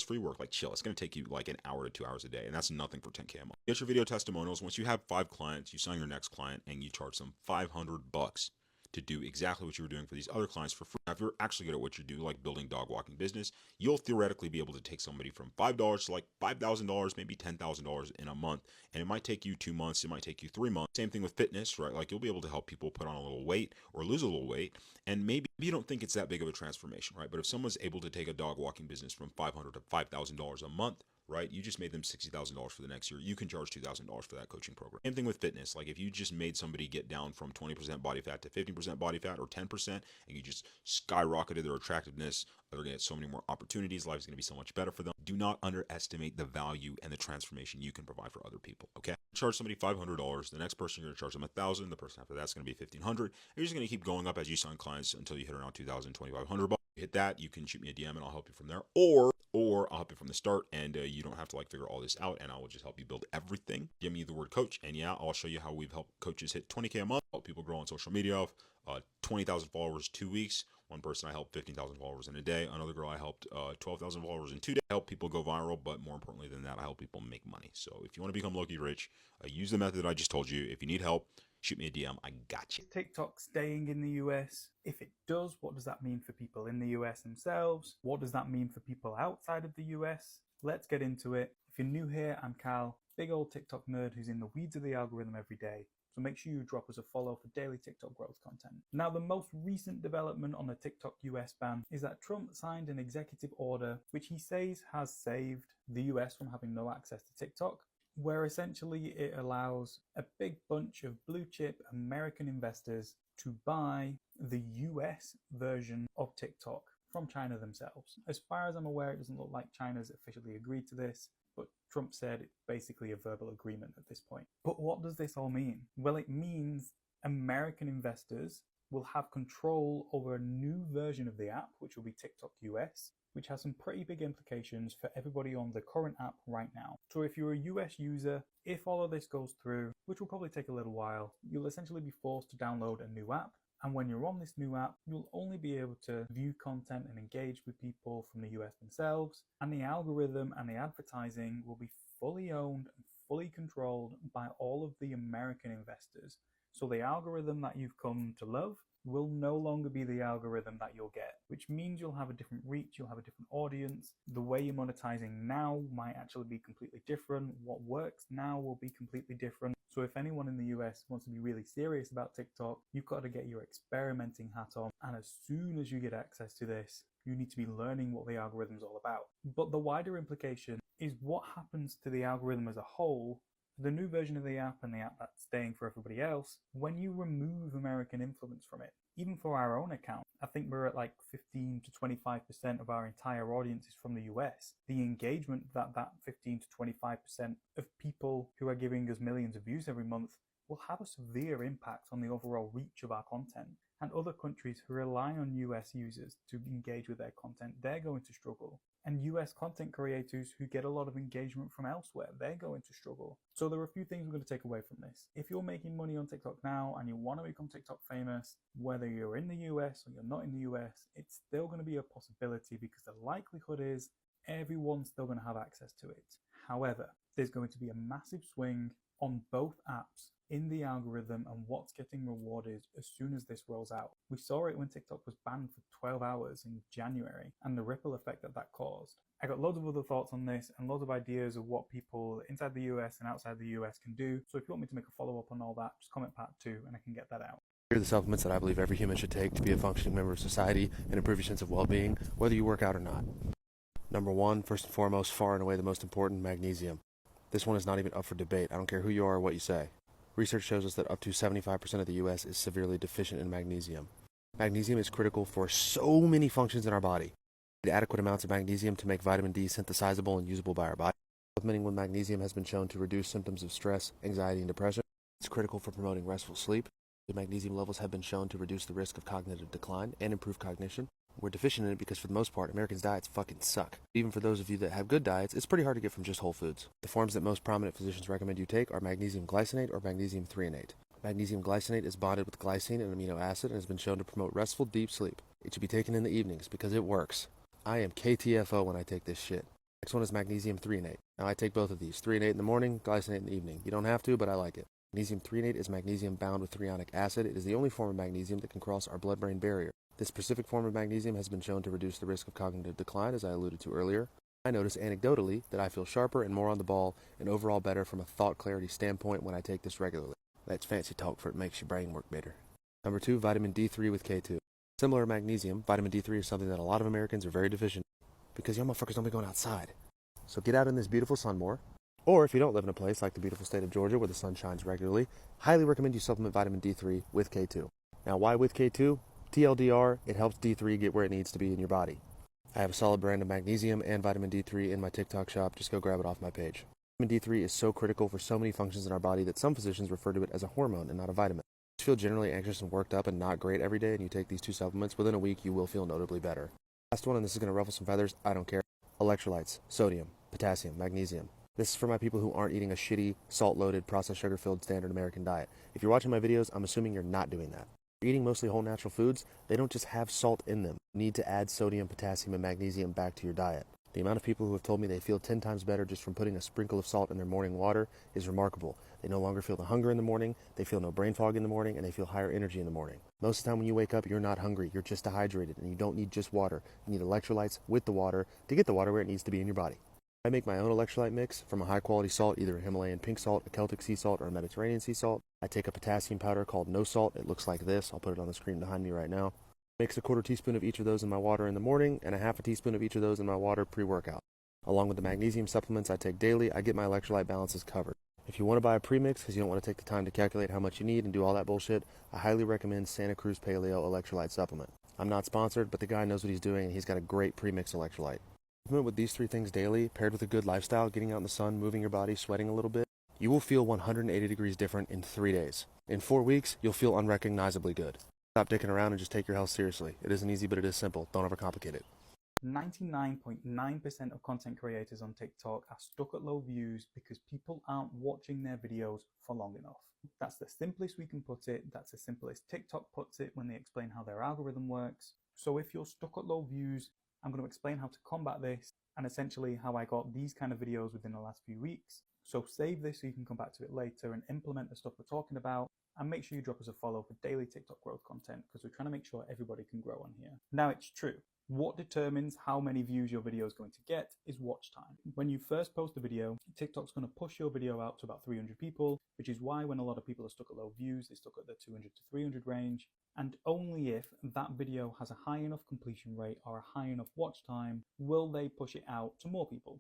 free work, like chill. It's going to take you like an hour to 2 hours a day, and that's nothing for 10K a month. Get your video testimonials. Once you have 5 clients, you sign your next client and you charge them $500 to do exactly what you were doing for these other clients for free. Now, if you're actually good at what you do, like building dog walking business, you'll theoretically be able to take somebody from $5 to like $5,000, maybe $10,000 in a month. And it might take you 2 months, it might take you 3 months. Same thing with fitness, right? Like you'll be able to help people put on a little weight or lose a little weight. And maybe you don't think it's that big of a transformation, right? But if someone's able to take a dog walking business from $500 to $5,000 a month, right? You just made them $60,000 for the next year. You can charge $2,000 for that coaching program. Same thing with fitness. Like if you just made somebody get down from 20% body fat to 50% body fat or 10%, and you just skyrocketed their attractiveness, they're going to get so many more opportunities. Life's going to be so much better for them. Do not underestimate the value and the transformation you can provide for other people. Okay, charge somebody $500. The next person you're going to charge them $1,000. The person after that's going to be $1,500. You're just going to keep going up as you sign clients until you hit around $2,000, $2,500. Hit that, you can shoot me a DM and I'll help you from there, or I'll help you from the start, and you don't have to like figure all this out, and I will just help you build everything. Give me the word coach, and yeah, I'll show you how we've helped coaches hit 20K a month, help people grow on social media, 20,000 followers 2 weeks. One person I helped 15,000 followers in a day. Another girl I helped 12,000 followers in 2 days. Help people go viral, but more importantly than that, I help people make money. So if you want to become Loki rich, use the method I just told you. If you need help, shoot me a DM. I got you. Is TikTok staying in the US? If it does, what does that mean for people in the US themselves? What does that mean for people outside of the US? Let's get into it. If you're new here, I'm Cal, big old TikTok nerd who's in the weeds of the algorithm every day. So make sure you drop us a follow for daily TikTok growth content. Now, the most recent development on the TikTok US ban is that Trump signed an executive order which he says has saved the US from having no access to TikTok, where essentially it allows a big bunch of blue chip American investors to buy the US version of TikTok from China themselves. As far as I'm aware, it doesn't look like China's officially agreed to this, but Trump said it's basically a verbal agreement at this point. But what does this all mean? Well, it means American investors will have control over a new version of the app, which will be TikTok US, which has some pretty big implications for everybody on the current app right now. So if you're a US user, if all of this goes through, which will probably take a little while, you'll essentially be forced to download a new app. And when you're on this new app, you'll only be able to view content and engage with people from the US themselves. And the algorithm and the advertising will be fully owned and fully controlled by all of the American investors. So the algorithm that you've come to love will no longer be the algorithm that you'll get, which means you'll have a different reach, you'll have a different audience. The way you're monetizing now might actually be completely different. What works now will be completely different. So if anyone in the US wants to be really serious about TikTok, you've got to get your experimenting hat on. And as soon as you get access to this, you need to be learning what the algorithm's all about. But the wider implication is what happens to the algorithm as a whole, the new version of the app and the app that's staying for everybody else, when you remove American influence from it. Even for our own account, I think we're at like 15 to 25% of our entire audience is from the US. The engagement that 15 to 25% of people who are giving us millions of views every month will have a severe impact on the overall reach of our content. And other countries who rely on US users to engage with their content, they're going to struggle. And US content creators who get a lot of engagement from elsewhere, they're going to struggle. So there are a few things we're going to take away from this. If you're making money on TikTok now and you want to become TikTok famous, whether you're in the US or you're not in the US, it's still going to be a possibility because the likelihood is everyone's still going to have access to it. However, there's going to be a massive swing on both apps in the algorithm and what's getting rewarded as soon as this rolls out. We saw it when TikTok was banned for 12 hours in January and the ripple effect that caused. I got loads of other thoughts on this and loads of ideas of what people inside the US and outside the US can do. So if you want me to make a follow-up on all that, just comment part 2 and I can get that out. Here are the supplements that I believe every human should take to be a functioning member of society and improve your sense of well-being, whether you work out or not. Number 1, first and foremost, far and away the most important, magnesium. This one is not even up for debate. I don't care who you are or what you say. Research shows us that up to 75% of the U.S. is severely deficient in magnesium. Magnesium is critical for so many functions in our body. We need adequate amounts of magnesium to make vitamin D synthesizable and usable by our body. Supplementing with magnesium has been shown to reduce symptoms of stress, anxiety, and depression. It's critical for promoting restful sleep. The magnesium levels have been shown to reduce the risk of cognitive decline and improve cognition. We're deficient in it because for the most part, Americans' diets fucking suck. Even for those of you that have good diets, it's pretty hard to get from just whole foods. The forms that most prominent physicians recommend you take are magnesium glycinate or magnesium threonate. Magnesium glycinate is bonded with glycine, an amino acid, and has been shown to promote restful, deep sleep. It should be taken in the evenings because it works. I am KTFO when I take this shit. Next one is magnesium threonate. Now I take both of these, threonate in the morning, glycinate in the evening. You don't have to, but I like it. Magnesium threonate is magnesium bound with threonic acid. It is the only form of magnesium that can cross our blood-brain barrier. This specific form of magnesium has been shown to reduce the risk of cognitive decline, as I alluded to earlier. I notice anecdotally that I feel sharper and more on the ball and overall better from a thought clarity standpoint when I take this regularly. That's fancy talk for it makes your brain work better. Number 2, vitamin D3 with K2. Similar to magnesium, vitamin D3 is something that a lot of Americans are very deficient because y'all motherfuckers don't be going outside. So get out in this beautiful sun more. Or if you don't live in a place like the beautiful state of Georgia where the sun shines regularly, highly recommend you supplement vitamin D3 with K2. Now why with K2? TLDR, it helps D3 get where it needs to be in your body. I have a solid brand of magnesium and vitamin D3 in my TikTok shop. Just go grab it off my page. Vitamin D3 is so critical for so many functions in our body that some physicians refer to it as a hormone and not a vitamin. If you feel generally anxious and worked up and not great every day and you take these 2 supplements, within a week you will feel notably better. Last one, and this is going to ruffle some feathers, I don't care. Electrolytes, sodium, potassium, magnesium. This is for my people who aren't eating a shitty, salt-loaded, processed sugar-filled standard American diet. If you're watching my videos, I'm assuming you're not doing that. If you're eating mostly whole natural foods, they don't just have salt in them. You need to add sodium, potassium, and magnesium back to your diet. The amount of people who have told me they feel 10 times better just from putting a sprinkle of salt in their morning water is remarkable. They no longer feel the hunger in the morning, they feel no brain fog in the morning, and they feel higher energy in the morning. Most of the time when you wake up, you're not hungry, you're just dehydrated, and you don't need just water. You need electrolytes with the water to get the water where it needs to be in your body. I make my own electrolyte mix from a high-quality salt, either a Himalayan pink salt, a Celtic sea salt, or a Mediterranean sea salt. I take a potassium powder called No Salt. It looks like this. I'll put it on the screen behind me right now. Mix a 1/4 teaspoon of each of those in my water in the morning, and a 1/2 teaspoon of each of those in my water pre-workout. Along with the magnesium supplements I take daily, I get my electrolyte balances covered. If you want to buy a premix because you don't want to take the time to calculate how much you need and do all that bullshit, I highly recommend Santa Cruz Paleo electrolyte supplement. I'm not sponsored, but the guy knows what he's doing and he's got a great premix electrolyte. Supplement with these 3 things daily, paired with a good lifestyle, getting out in the sun, moving your body, sweating a little bit, you will feel 180 degrees different in 3 days. In 4 weeks, you'll feel unrecognizably good. Stop dicking around and just take your health seriously. It isn't easy, but it is simple. Don't overcomplicate it. 99.9% of content creators on TikTok are stuck at low views because people aren't watching their videos for long enough. That's the simplest we can put it. That's the simplest TikTok puts it when they explain how their algorithm works. So if you're stuck at low views, I'm going to explain how to combat this and essentially how I got these kind of videos within the last few weeks. So save this so you can come back to it later and implement the stuff we're talking about. And make sure you drop us a follow for daily TikTok growth content because we're trying to make sure everybody can grow on here. Now it's true. What determines how many views your video is going to get is watch time. When you first post a video, TikTok's going to push your video out to about 300 people, which is why when a lot of people are stuck at low views, they're stuck at the 200 to 300 range. And only if that video has a high enough completion rate or a high enough watch time will they push it out to more people.